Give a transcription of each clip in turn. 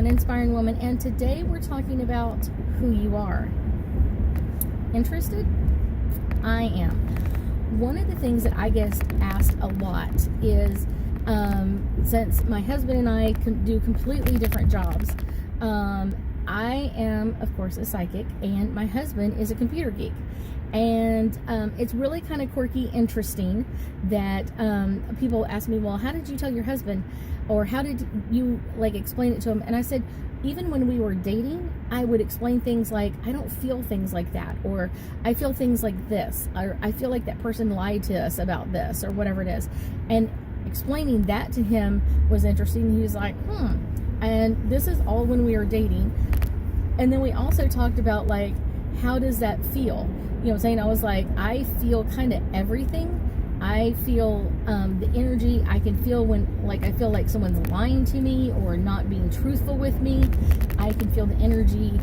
Inspiring Woman, and today we're talking about who you are. Interested? I am. One of the things that I get asked a lot is, since my husband and I do completely different jobs, I am, of course, a psychic, and my husband is a computer geek. And it's really kind of quirky, interesting that people ask me, well, how did you tell your husband, or how did you explain it to him? And I said, even when we were dating, I would explain things like, I don't feel things like that, or I feel things like this, or I feel like that person lied to us about this, or whatever it is. And explaining that to him was interesting. He was like, and this is all when we were dating. And then we also talked about, how does that feel? You know what I'm saying? I was like, I feel kind of everything. I feel the energy. I can feel when, I feel like someone's lying to me or not being truthful with me. I can feel the energy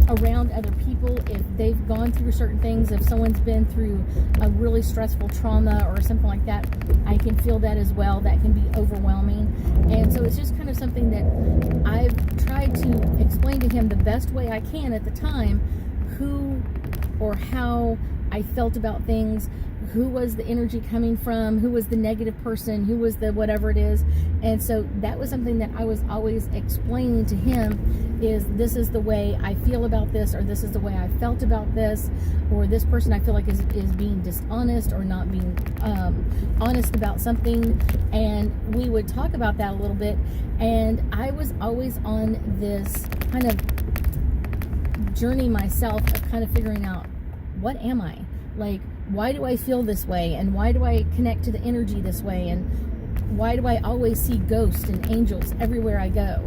around other people if they've gone through certain things. If someone's been through a really stressful trauma or something like that, I can feel that as well. That can be overwhelming. And so it's just kind of something that I've tried to explain to him the best way I can at the time, who or how I felt about things, who was the energy coming from, who was the negative person, who was the whatever it is. And so that was something that I was always explaining to him, is this is the way I feel about this, or this is the way I felt about this, or this person I feel like is being dishonest or not being honest about something. And we would talk about that a little bit. And I was always on this kind of journey myself of kind of figuring out, what am I? Why do I feel this way? And why do I connect to the energy this way? And why do I always see ghosts and angels everywhere I go?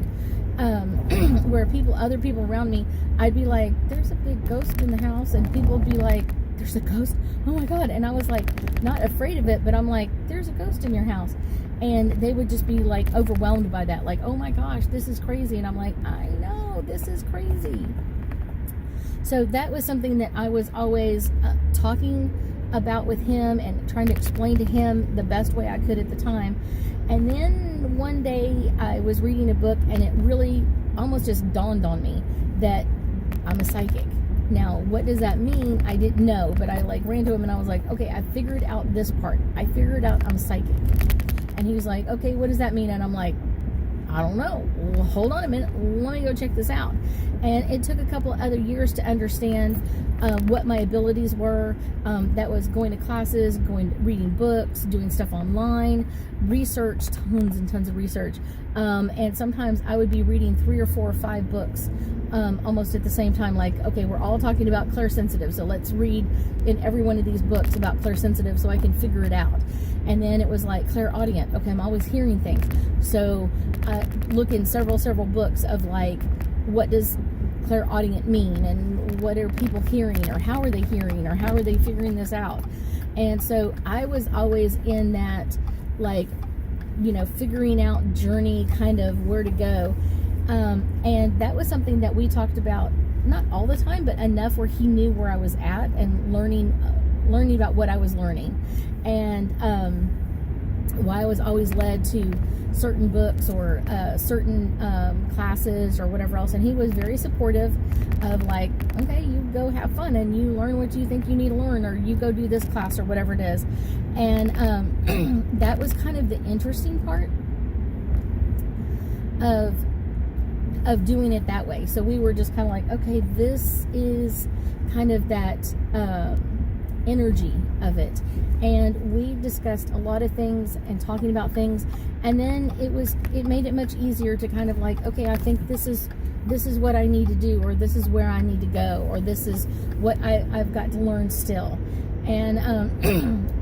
Where other people around me, I'd be like, there's a big ghost in the house. And people would be like, there's a ghost? Oh my God. And I was not afraid of it, but I'm like, there's a ghost in your house. And they would just be overwhelmed by that. Oh my gosh, this is crazy. And I'm like, I know, this is crazy. So that was something that I was always talking about with him and trying to explain to him the best way I could at the time. And then one day I was reading a book, and it really almost just dawned on me that I'm a psychic. Now, what does that mean? I didn't know, but I ran to him and I was like, okay, I figured out this part. I figured out I'm psychic. And he was like, okay, what does that mean? And I'm like, I don't know. Well, hold on a minute. Let me go check this out. And it took a couple of other years to understand what my abilities were. That was going to classes, reading books, doing stuff online, research, tons and tons of research. And sometimes I would be reading 3 or 4 or 5 books almost at the same time. Okay, we're all talking about clairsensitive, so let's read in every one of these books about clairsensitive so I can figure it out. And then it was clairaudient. Okay, I'm always hearing things. So look in several books of what does clairaudient mean, and what are people hearing, or how are they hearing, or how are they figuring this out. And so I was always in that figuring out journey, kind of where to go. And that was something that we talked about, not all the time, but enough where he knew where I was at and learning about what I was learning. And why I was always led to certain books or certain classes or whatever else. And he was very supportive of okay, you go have fun and you learn what you think you need to learn, or you go do this class or whatever it is. And that was kind of the interesting part of doing it that way. So we were just kind of okay, this is kind of that energy of it. And we discussed a lot of things and talking about things, and then it made it much easier to kind of okay, I think this is what I need to do, or this is where I need to go, or this is what I've got to learn still. And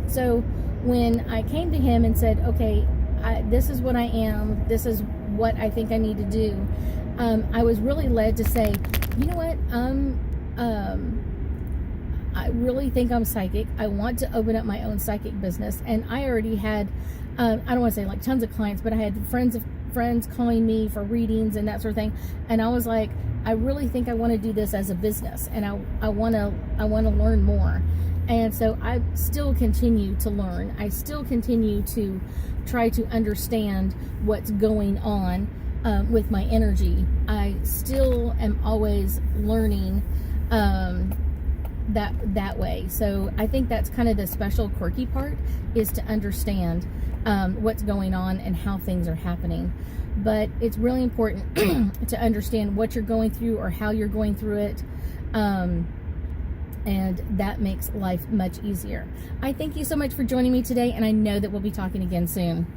so when I came to him and said, okay, this is what I am, this is what I think I need to do, I was really led to say, you know what, I really think I'm psychic. I want to open up my own psychic business. And I already had, I don't want to say tons of clients, but I had friends calling me for readings and that sort of thing. And I was like, I really think I want to do this as a business, and I want to learn more. And so I still continue to learn. I still continue to try to understand what's going on. with my energy. I still am always learning that way. So I think that's kind of the special quirky part, is to understand what's going on and how things are happening. But it's really important to understand what you're going through or how you're going through it. And that makes life much easier. I thank you so much for joining me today, and I know that we'll be talking again soon.